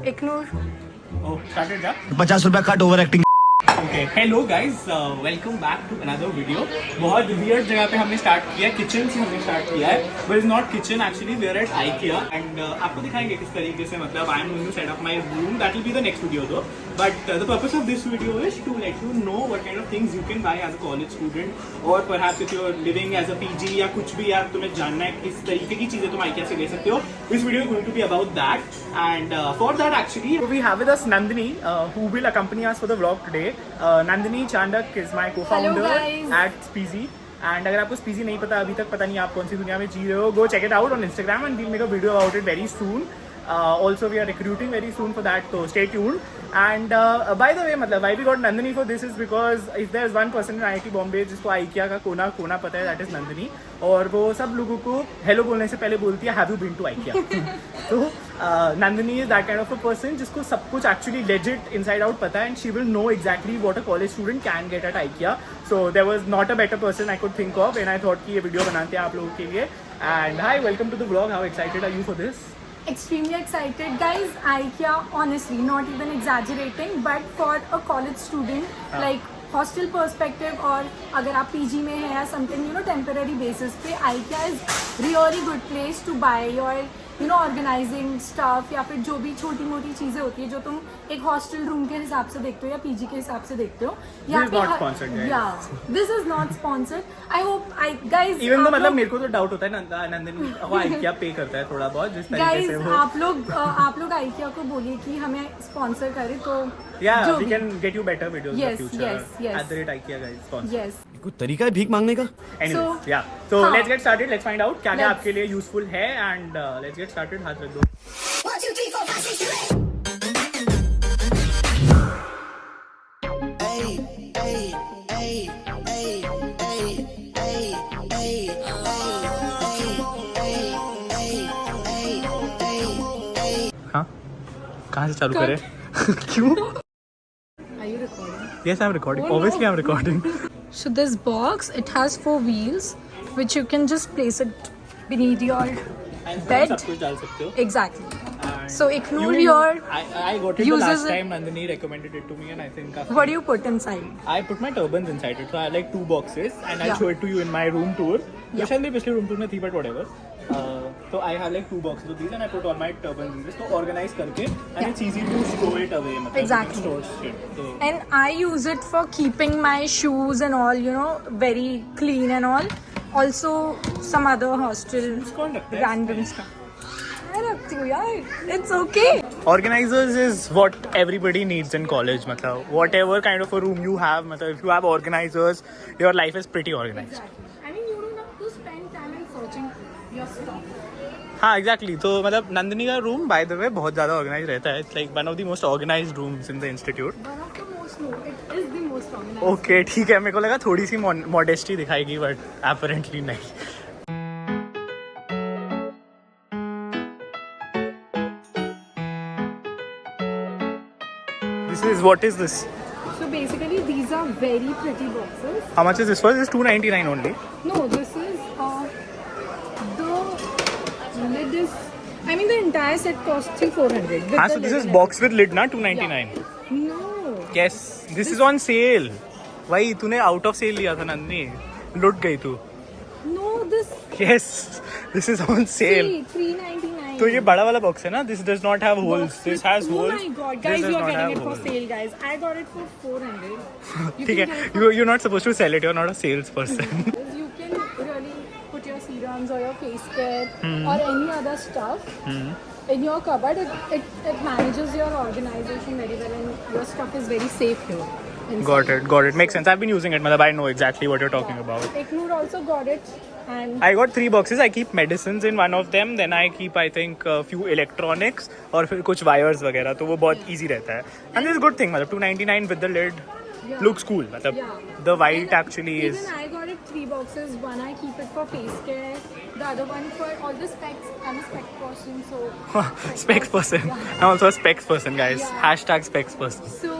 Ignore. Oh, started that? 50 रुपया cut over acting. Okay. Hello guys, welcome back to another video. बहुत weird जगह पे हमने start किया, kitchen से हमने start किया है, but it's not kitchen actually. We are at IKEA and आपको दिखाएंगे किस तरीके से मतलब I am going to set up my room. That will be the next video though. But the purpose of this video is to let you know what kind of things you can buy as a college student, or perhaps if you are living as a PG या कुछ भी यार तुम्हें जानना है किस तरीके की चीजें तुम IKEA से ले सकते हो. This video is going to be about that, and for that actually we have with us Nandini, who will accompany us for the vlog today. Nandini Chandak is my co-founder at Speezy. And अगर आपको Speezy नहीं पता अभी तक, पता नहीं आप कौन सी दुनिया में जी रहे हो, go check it out on Instagram and we'll make a video about it very soon. Also we are recruiting very soon for that, so stay tuned. And by the way, मतलब why we got Nandini for this is because if there's one person in IIT Bombay जिसको IKEA का कोना कोना पता है, that is Nandini. और वो सब लोगों को hello बोलने से पहले बोलती है have you been to IKEA? तो Nandini is that kind of a person जिसको सब कुछ actually legit inside out पता है, and she will know exactly what a college student can get at IKEA. So there was not a better person I could think of, and I thought कि ये video बनाते हैं आप लोगों के लिए. And hi, welcome to the vlog. How excited are you for this? Extremely excited, guys. IKEA, honestly, not even exaggerating, but for a college student, like hostel perspective, और अगर आप PG में हैं या something, you know, temporary basis पे, IKEA is really good place to buy your, you know, organizing stuff या फिर जो भी छोटी मोटी चीजें होती है जो तुम एक हॉस्टल रूम के हिसाब से देखते हो या PG के हिसाब से देखते हो. This is not sponsored, guys. Yeah, this is not sponsored. I hope guys. Even though मतलब मेरे को तो डाउट होता है नंदनी वो IKEA पे करता है थोड़ा बहुत जिस तरीके से वो. आप लोग IKEA को बोलिए कि हमें स्पॉन्सर करे तो. Yeah, we can get you better videos in the Yes, future. yes. At the rate IKEA guys sponsor. Yes. कोई तरीका है भीख मांगने का? Anyways, yeah. So हाँ. let's get started. Let's find out क्या क्या Let's. आपके लिए useful है, and let's get started. हाथ रख दो. 1, 2, 3, 4, 5, 6, 7, 8. हाँ? कहाँ से चालू करें? क्यों? Are you recording? Yes, I'm recording. Oh, no. Obviously, I'm recording. So this box, it has 4 wheels, which you can just place it beneath your bed. सब कुछ डाल सकते हो. Exactly. And So ignore your I got it the uses last it. time. Nandini recommended it to me, and I think What do you put inside? I put my turbans inside it. So I have like 2 boxes, and I'll Yeah. show it to you in my room tour. Yeah. शायद मेरे पिछले room tour में थी, but whatever. So I have like 2 boxes of these, and I put all my turbans in this. So organize करके, and Yeah. it's easy to store it away. मतलब Exactly. you can store shit. So And I use it for keeping my shoes and all, you know, very clean and all. Also, some other hostel कौन रखता है? random stuff. I रखती हूँ यार. It's okay. Organizers is what everybody needs in college. मतलब whatever kind of a room you have, मतलब if you have organizers, your life is pretty organized. I mean, you don't have to spend time in searching your stuff. हाँ exactly. तो मतलब नंदिनी का room by the way बहुत ज़्यादा organized रहता है. It's like one of the most organized rooms in the institute. One of the most, no, it is the most organized. Okay, ठीक है. मेरे को लगा थोड़ी सी modesty दिखाएगी, but apparently नहीं. What is this? So basically, these are very pretty boxes. How much is this for? This is $2.99 only. No, this is the lid is. I mean, the entire set costs $400. हाँ, so this is box with lid ना $2.99. No. Yes, this is on sale. वही तूने out of sale लिया था नंदिनी. लुट गई तू. No, this. Yes, this is on sale. $3.99. तो ये बड़ा वाला बॉक्स है ना? This does not have holes. Box This with- has oh holes. my god, This guys, does you are not getting have it for holes. sale, guys. I got it for $400. You ठीक can है. get it for- You're not supposed to sell it. You're not a salesperson. You can really put your serums or your face care or any other stuff in your cupboard. It manages your organization very well, and your stuff is very safe here. Got it. Makes sense. I've been using it. मतलब I know exactly what you're talking about. Ignore also got it, and I got 3 boxes. I keep medicines in one of them. Then I keep I think a few electronics और फिर कुछ wires वगैरह. तो वो बहुत easy रहता है. And this is a good thing. मतलब $2.99 with the lid Yeah. looks cool. मतलब Yeah. the white And actually is. even I got it 3 boxes. One I keep it for face care. The other one for all the specs. I'm a spec person, so Specs person. Yeah. I'm also a specs person, guys. Yeah. Hashtag specs person. So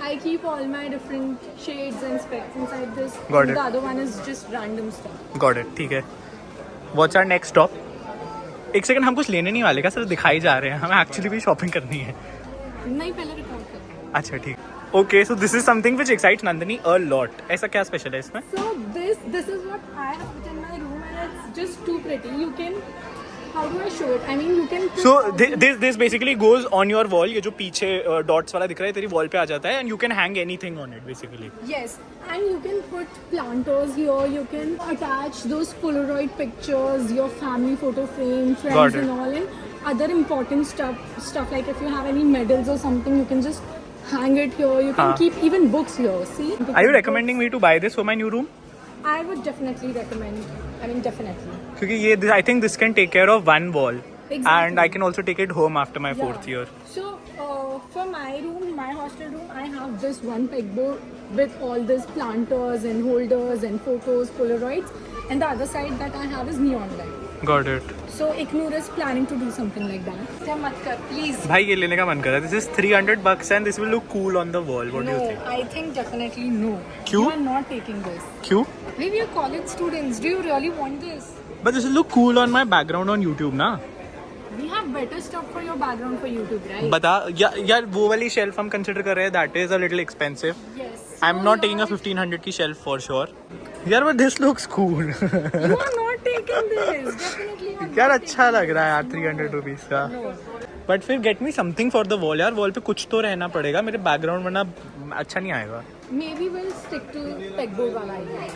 I keep all my different shades and specs inside this. Got it. The other one is just random stuff. Got it. ठीक है. What's our next stop? एक second, हम कुछ लेने नहीं वाले का, सिर्फ दिखाई जा रहे हैं, हमें एक्चुअली भी शॉपिंग करनी है। नहीं, पहले रिकॉर्ड कर। अच्छा ठीक, okay, so this is something which excites Nandini a lot. ऐसा क्या स्पेशल है इसमें? So this is what I have it in my room and it's just too pretty. You can, how do I show it? I mean, you can put So all the- this basically goes on your wall. ये जो पीछे dots वाला दिख रहा है तेरी wall पे आ जाता है, and you can hang anything on it basically. Yes, and you can put planters here. You can attach those Polaroid pictures, your family photo frame, Got friends it. and all, and other important stuff like if you have any medals or something, you can just hang it here. You can हाँ. keep even books here. See? Are you recommending me to buy this for my new room? I would definitely recommend. I mean, definitely. क्योंकि ये I think this can take care of one wall, Exactly. and I can also take it home after my fourth year. So, for my room, my hostel room, I have this one pegboard with all these planters and holders and photos, Polaroids, and the other side that I have is neon light. Got it. So, Ignore is planning to do something like that. क्या मत कर, please. भाई ये लेने का मन कर रहा है. This is $300 and this will look cool on the wall. What do you No, think? I think definitely no. क्यों? You are not taking this. क्यों? We are college students. Do you really want this? But this will look cool on my background on YouTube ना. We have better stuff for your background for YouTube, right? बता यार वो वाली shelf हम consider कर रहे हैं. That is a little expensive. Yes. I'm not taking a 1500 की shelf for sure. यार but this looks cool. You are not taking this. Definitely you are यार not अच्छा taking लग रहा है यार this. 300 रुपीस का. No. बट फिर get me something for the wall यार. वॉल पे कुछ तो रहना पड़ेगा, मेरे बैकग्राउंड वरना अच्छा नहीं आएगा. Maybe we'll stick to pegboard wala idea.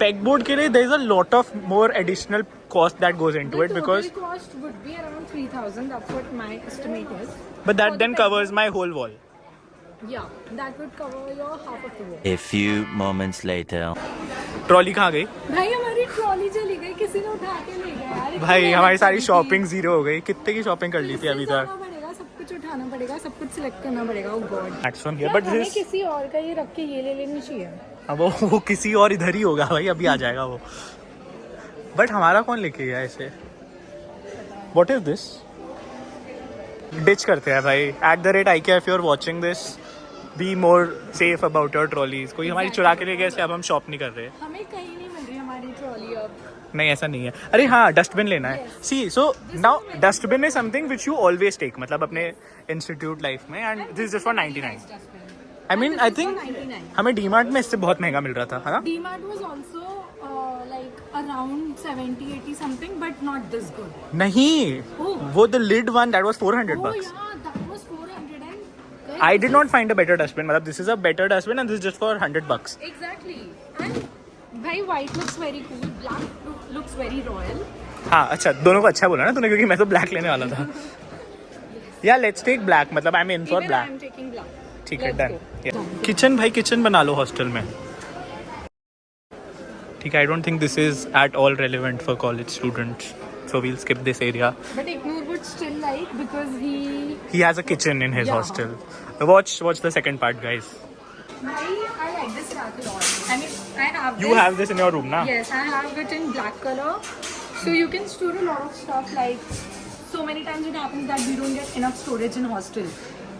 Pegboard के लिए there is a lot of more additional cost that goes into The it total because cost would be around 3,000. That's what my estimate is. but that For then the covers my whole wall. Yeah, that would cover your half of the wall. A few moments later. Trolley कहाँ गई? भाई हमारी trolley चली गई, किसी ने उठा के ले गया यार. इतनी भाई मेहनत हमारी सारी करी थी. शॉपिंग जीरो हो गई. कितने की शॉपिंग कर ली थी अभी फिर से तक? जाना पड़ेगा, सब कुछ उठाना पड़ेगा, सब कुछ सिलेक्ट करना पड़ेगा. Oh God. That's from here, but हमें this किसी और का ये रख के ये ले लेनी चाहिए. अब वो किसी और इधर ही होगा भाई, अभी आ जाएगा वो. बट हमारा कौन लेके गया इसे? What is this? डिच करते हैं भाई. At the rate IKEA if you're watching this, be more safe about your trolleys. कोई हमारी चुरा के ले गया इसलिए अब हम शॉप नहीं कर रहे. हमें कहीं नहीं मिल रही हमारी ट्रॉली अब. नहीं ऐसा नहीं है. अरे हाँ, डस्टबिन लेना है. Yes. See so now dustbin is something which you always take, मतलब अपने इंस्टीट्यूट लाइफ में, and this is just for 99. I mean I think 99. हमें डीमार्ट में इससे बहुत महंगा मिल रहा था, है ना? DMart was also like around 70-80 something, but not this good. नहीं, Oh. वो the lid one that was $400. Oh yeah, that was 400 and. I did not find a better dustbin. मतलब this is a better dustbin and this is just for $100. Exactly. And bhai, white looks very cool. Black looks very royal. हाँ अच्छा, दोनों को अच्छा बोला ना तूने, क्योंकि मैं तो ब्लैक लेने वाला था. या लेट्स टेक ब्लैक, मतलब I am in for Even I black. am taking black. ठीक है, Let's डन. go. किचन भाई, किचन बना लो हॉस्टल में. ठीक है, I don't think this is at all relevant for college students, so we'll skip this area. But Ignore would still like because He has a kitchen in his Yeah. hostel. Watch the second part, guys. I like this rack a lot. I mean, I have You this. have this in your room, na? Yes, I have it in black color. So you can store a lot of stuff. Like, so many times it happens that we don't get enough storage in hostel.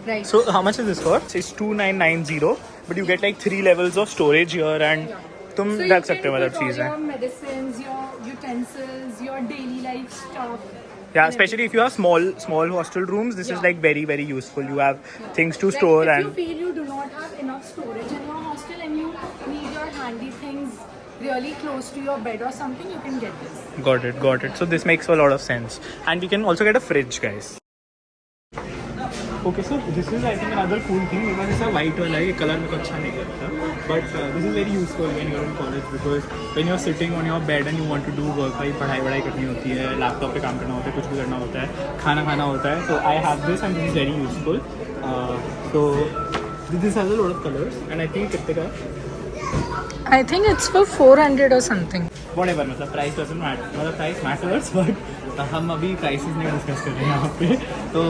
Right. So how much is this for? It's 2990, but you get like 3 levels of storage here, and तुम So रख सकते हो मतलब all चीजें. your medicines, your utensils, your daily life stuff. Yeah, and especially if you have small hostel rooms, this is Yeah. like very very useful. You have things to Like, store, if and you feel you do not have enough storage in your hostel and you need your handy things really close to your bed or something, you can get this. got it. So this makes a lot of sense, and you can also get a fridge, guys. Okay, so this is I think another cool thing because it's a white वाला है, ये colour मेरे को अच्छा नहीं लगता, but this is very useful when you're in college because when you're sitting on your bed and you want to do work, भाई पढ़ाई करनी होती है, लैपटॉप पे काम करना होता है, कुछ भी करना होता है, खाना खाना होता है. So I have this and this is very useful. So this has a lot of colors and I think कितने का है? I think it's for 400 or something. Whatever, मतलब प्राइस doesn't matter, मतलब प्राइस matters, but हम अभी prices नहीं discuss कर रहे हैं यहाँ पे. तो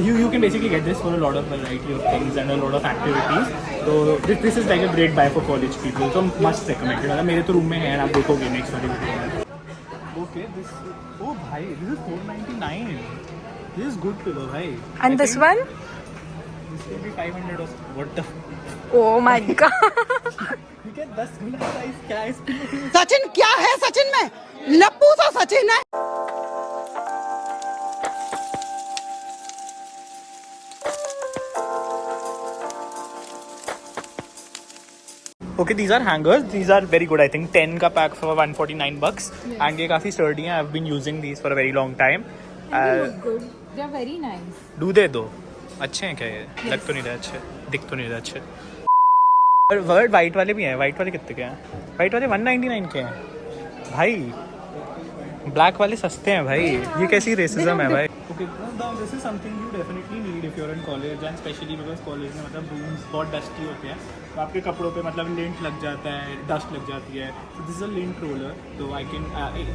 you can basically get this for a lot of variety of things and a lot of activities. तो this is like a great buy for college people. So must recommend it. मतलब मेरे तो रूम में है, आप देखोगे next वाली video में. Okay, this, oh भाई, this is 499. This is good pillow, भाई. And I this think one? This will be 500 or what the. Oh my god. You get 10 Guna price क्या है इस pillow में? सचिन क्या है? सचिन में लप्पू सा सचिन है. Okay, these are hangers. These are very good. I think 10 का pack for 149 bucks. Yes. And ये काफी sturdy हैं. I've been using these for a very long time. And they look good. They are very nice. Do they दो? अच्छे हैं क्या ये? लग तो नहीं रहे अच्छे. दिख तो नहीं रहे अच्छे. और वर्ड वाइट वाले भी हैं. वाइट वाले कितने के हैं? वाइट वाले 199 के हैं. भाई ब्लैक वाले सस्ते हैं भाई. ये कैसी रेसिज्म है भाई? Okay, this is something you definitely need if you're in college and especially because college में मतलब rooms बहुत dusty होते हैं. तो आपके कपड़ों पे मतलब lint लग जाता है, dust लग जाती है. So this is a lint roller. So I can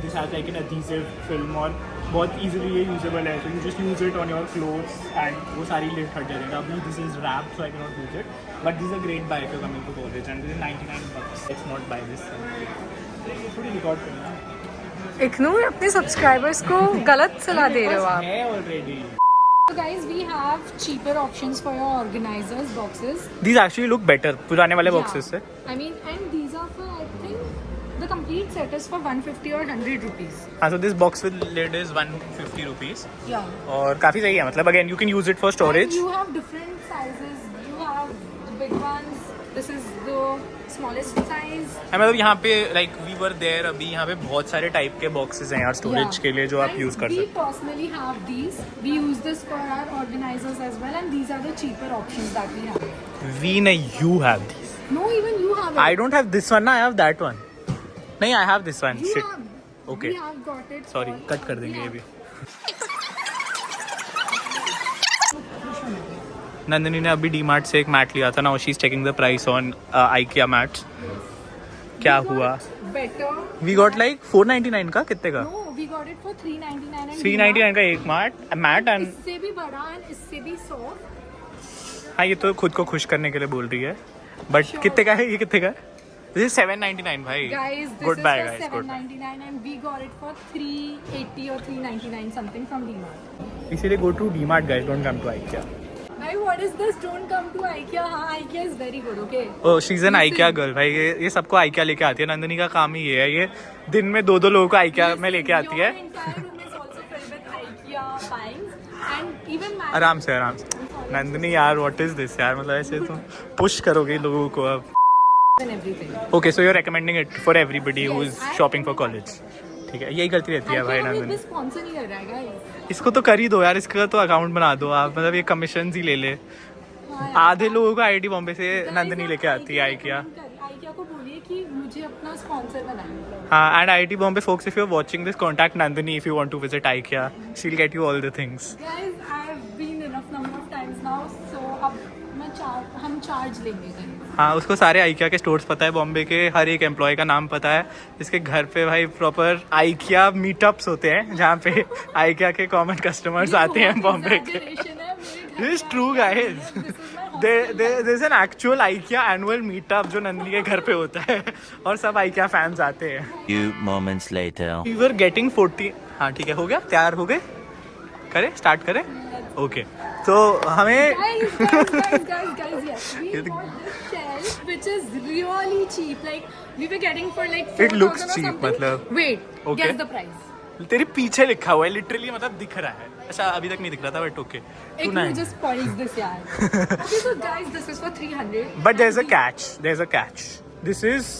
this has like an adhesive film और बहुत easily ये usable है. So you just use it on your clothes and वो सारी lint हट जाएगा. अभी this is wrapped so I cannot use it. But this is a great buy if you're coming to college and this is 99 bucks. Let's not buy this. ये थोड़ी record करना है. इग्नू अपने सब्सक्राइबर्स को गलत सलाह दे रहे हो आप. है already. So guys, we have cheaper options for your organizers boxes. These actually look better पुराने वाले boxes से. I mean, and these are for, I think the complete set is for 150 or 100 rupees. हाँ, so this box with lid is 150 rupees. Yeah. और काफ़ी सही है मतलब again you can use it for storage. And you have different sizes. You have the big ones. This is the smallest size. मतलब यहाँ पे like we were there अभी यहाँ पे बहुत सारे टाइप के boxes हैं यार storage Yeah. के लिए जो आप And use कर we सकते personally have these. We use this for our organizers as well, and these are the cheaper options that we have. हैं. We नहीं, you have these. No, even you have it. I don't have this one ना, I have that one. नहीं, I have this one. You Shit. have. Okay. We have got it. Sorry, for- cut कर देंगे we ये भी. have- Nandini ने अभी डीमार्ट से एक मैट लिया था ना. She is taking the price on IKEA mats. क्या We got हुआ? Better. वी गॉट लाइक 499 का. कितने का? No, we got it for 399 and 399 का एक मैट एंड इससे भी बड़ा and इससे भी soft. हाँ, ये तो खुद को खुश करने के लिए बोल रही है. But Sure. कितने का है ये? कितने का है? This is 799 भाई. Guys, this Good is buy, for guys. Good buy. 799 and we got it for 380 or 399 something from DMart. इसीलिए go to DMart guys, don't come to IKEA. Bhai, what is this? Don't come to IKEA. हाँ, IKEA is very good, okay? Oh, she's an Listen. IKEA girl भाई. ये सबको IKEA लेके आती है. नंदिनी का काम ही ये है. ये दिन में 2 लोगों को IKEA में लेके आती है. Your entire room is also filled with IKEA finds and even my आराम से आराम से. नंदिनी यार, what is this यार? मतलब ऐसे तुम push करोगे लोगों को अब. and everything. Okay, so you're recommending it for everybody who Yes, is I shopping for recommend college. ठीक है, यही करती रहती है भाई IKEA हमें नंदिनी. स्पॉन्सर नहीं कर रहा है guys. इसको तो कर ही दो यार. इसका तो अकाउंट बना दो आप. मतलब ये कमीशन ही ले ले. आधे लोगों को IIT बॉम्बे से नंदिनी लेके आती है IKEA. IKEA को बोलिए कि मुझे अपना स्पॉन्सर बनाए. हाँ, and IIT Bombay folks, if you're watching this, contact Nandini if you want to visit IKEA. She'll get you all the things. Guys, I have been enough number of times now, so अब हम charge लेंगे guys. हाँ, उसको सारे IKEA के stores पता है बॉम्बे के. हर एक एम्प्लॉय का नाम पता है. इसके घर पे भाई प्रॉपर IKEA मीटअप्स होते हैं जहाँ पे IKEA के कॉमन कस्टमर्स आते हैं बॉम्बे के. This is true guys. There's an actual IKEA annual meetup जो नंदिनी के घर पे होता है और सब IKEA फैंस आते हैं. Few moments later. We were getting 40. हाँ ठीक है, हो गया. तैयार हो गए? करें? स्टार्ट करें? ओके. तो हमें Guys, yes. We bought this shelf which is really cheap. Like, we were getting for like 4,000 It looks or cheap, something. मतलब. Wait, Okay. guess the price. तेरे पीछे लिखा हुआ है लिटरली. मतलब दिख रहा है. अच्छा, अभी तक नहीं दिख रहा था but okay. Ignore just spoils this yaar. Okay, so guys, this is for 300. But there's a catch. There's a catch. This is.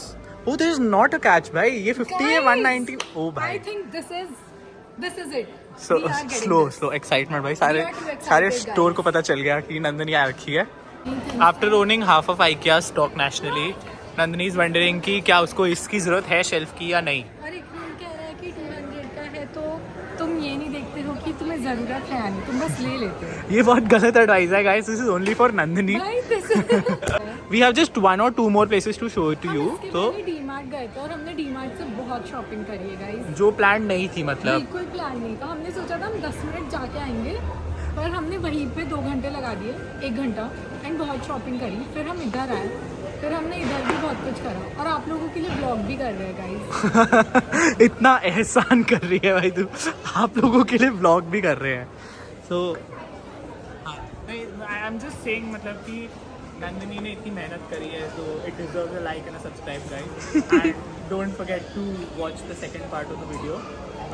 Oh, there is not a catch, भाई. ये 50 है, 190. Oh, I भाई. think this is it. So We are getting this. slow excitement भाई. We are too excited, सारे guys. Store को पता चल गया कि नंदिनी आ रखी है. After owning half of IKEA stock nationally, Nandini is wondering कि क्या उसको इसकी जरूरत है शेल्फ की या नहीं. और एक रूल कह रहा है कि 200 का है तो तुम ये नहीं देखते हो कि तुम्हें जरूरत है या नहीं, तुम बस ले लेते हो. ये बहुत गलत एडवाइस है guys. This is only for Nandini. भाई, this is We have just 1 or 2 more places to show it to you. तो डीमार्ट गए थे और हमने डीमार्ट से बहुत शॉपिंग करी है गाइस. जो प्लान नहीं थी मतलब. बिल्कुल प्लान नहीं था. हमने सोचा था हम 10 मिनट जाके आएंगे पर हमने वहीं पे 2 घंटे लगा दिए, 1 घंटा, एंड बहुत शॉपिंग करी. फिर हम इधर आए, फिर हमने इधर भी बहुत कुछ करा और आप लोगों के लिए ब्लॉग भी कर रहे हैं गाइस. इतना एहसान कर रही है भाई तू. आप लोगों के लिए व्लॉग भी कर रहे हैं. So I am just saying मतलब कि नंदिनी ने इतनी मेहनत करी है तो it deserves a like and a subscribe guys. And don't forget to watch the second part of the video.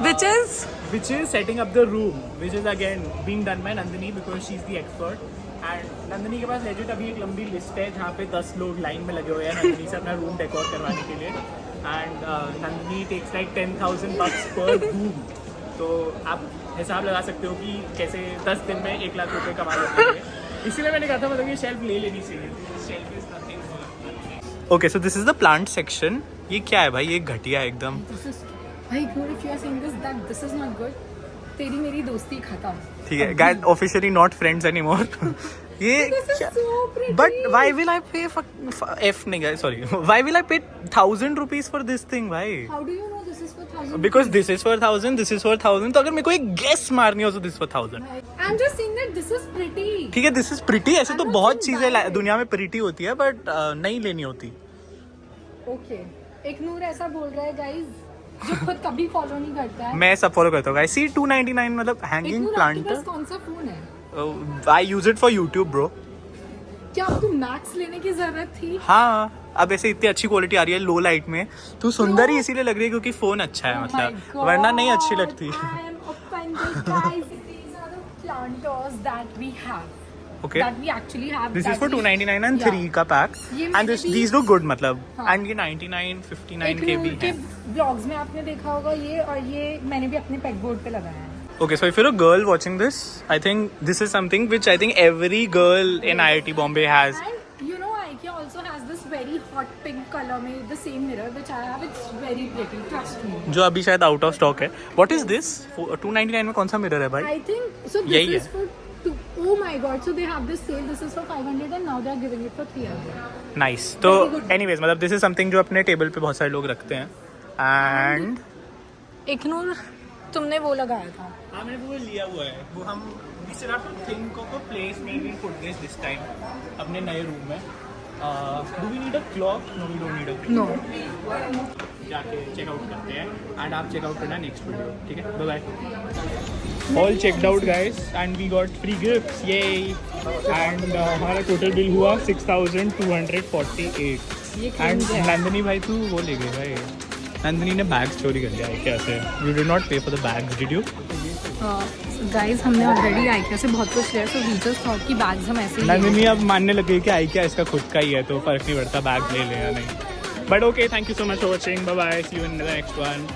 which is setting up the room, which is again being done by Nandini because she's the expert. And Nandini के पास legit अभी एक लंबी list है जहाँ पे 10 लोग line में लगे हुए हैं नंदिनी से अपना रूम डेकोर करवाने के लिए. And Nandini takes like $10,000 per room. तो आप हिसाब लगा सकते हो कि कैसे 10 दिन में 1 लाख रुपए कमा लेते हैं. इसीलिए मैंने कहा था मतलब ये शेल्फ ले लेनी चाहिए. Shelf is nothing. Okay so this is the plant section. ये क्या है भाई? ये घटिया एकदम. भाई good if you are saying this is not good. तेरी मेरी दोस्ती खत्म. ठीक है guys, officially not friends anymore. ये This is so pretty. But why will I pay एफ नहीं guys sorry why will I pay 1000 rupees for this thing भाई? How do you know this is for 1,000? Because this is for 1000, this is for 1000. तो अगर मेरे को एक guess मारनी हो तो this for 1000. I'm just saying that this is pretty. ठीक है, दिस इज प्रिटी. ऐसे तो I'm not बहुत saying चीजें that. दुनिया में प्रिटी होती है बट नहीं लेनी होती. Okay. एक नूर ऐसा बोल रहा है गाइस जो खुद कभी फॉलो नहीं करता है. मैं सब फॉलो करता हूँ गाइस. सी 299 मतलब एक हैंगिंग नूर आपके प्लांट. पास कौन सा फोन है? I use it for YouTube bro. क्या आपको मैक्स लेने की जरूरत थी? हाँ, अब ऐसे इतनी अच्छी क्वालिटी आ रही है लो लाइट में. तू सुंदर ही इसीलिए लग रही है क्योंकि फोन अच्छा है Oh my मतलब, God. वरना नहीं अच्छी लगती. I am offended, guys. These are the planters that we have. Okay. That we actually have. This that is for we- 299 and Yeah. 3 का पैक. ये एंड मैंने दिस भी- दीज लुक गुड मतलब. हाँ. एंड ये 99 59 एक के भी नूर के हैं. ब्लॉग्स में आपने देखा होगा ये, और ये मैंने भी अपने पेट बोर्ड पे लगाया है. Okay, so if you're a girl watching this, I think this is something which I think every girl in IIT Bombay has. And you know, IKEA also has this very hot pink color में the same mirror which I have. It's very pretty. Trust me. जो अभी शायद out of stock है. What is this? 299 में कौन सा mirror है भाई? I think so. यही This is है. for two. Oh my God! So they have this sale. This is for 500 and now they are giving it for 300. Nice. तो Very good. anyways मतलब this is something जो अपने table पे बहुत सारे लोग रखते हैं. And एक नूर तुमने वो लगाया था. हाँ, मैंने वो लिया हुआ है. वो हम we still have to think of a place where we put this time अपने नए रूम में. Do we need a clock? No, we don't need a clock. No. जाके चेकआउट करते हैं एंड आप चेकआउट करना नेक्स्ट वीडियो. ठीक है, bye bye. All checked out guys and we got free gifts. ये एंड हमारा टोटल बिल हुआ 6248. एंड नंदिनी भाई तू वो ले गए भाई. नंदिनी ने बैग चोरी कर लिया है क्या से. यू डिड नॉट पे for the bags did you? Guys हमने ऑलरेडी आइकिया से बहुत कुछ लिया, सो वी जस्ट थॉट कि बैग्स हम ऐसे ही नंदिनी अब मानने लगी कि IKEA इसका खुद का ही है तो फर्क नहीं पड़ता बैग ले ले या नहीं. But okay, thank you so much for watching. Bye bye. See you in the next one.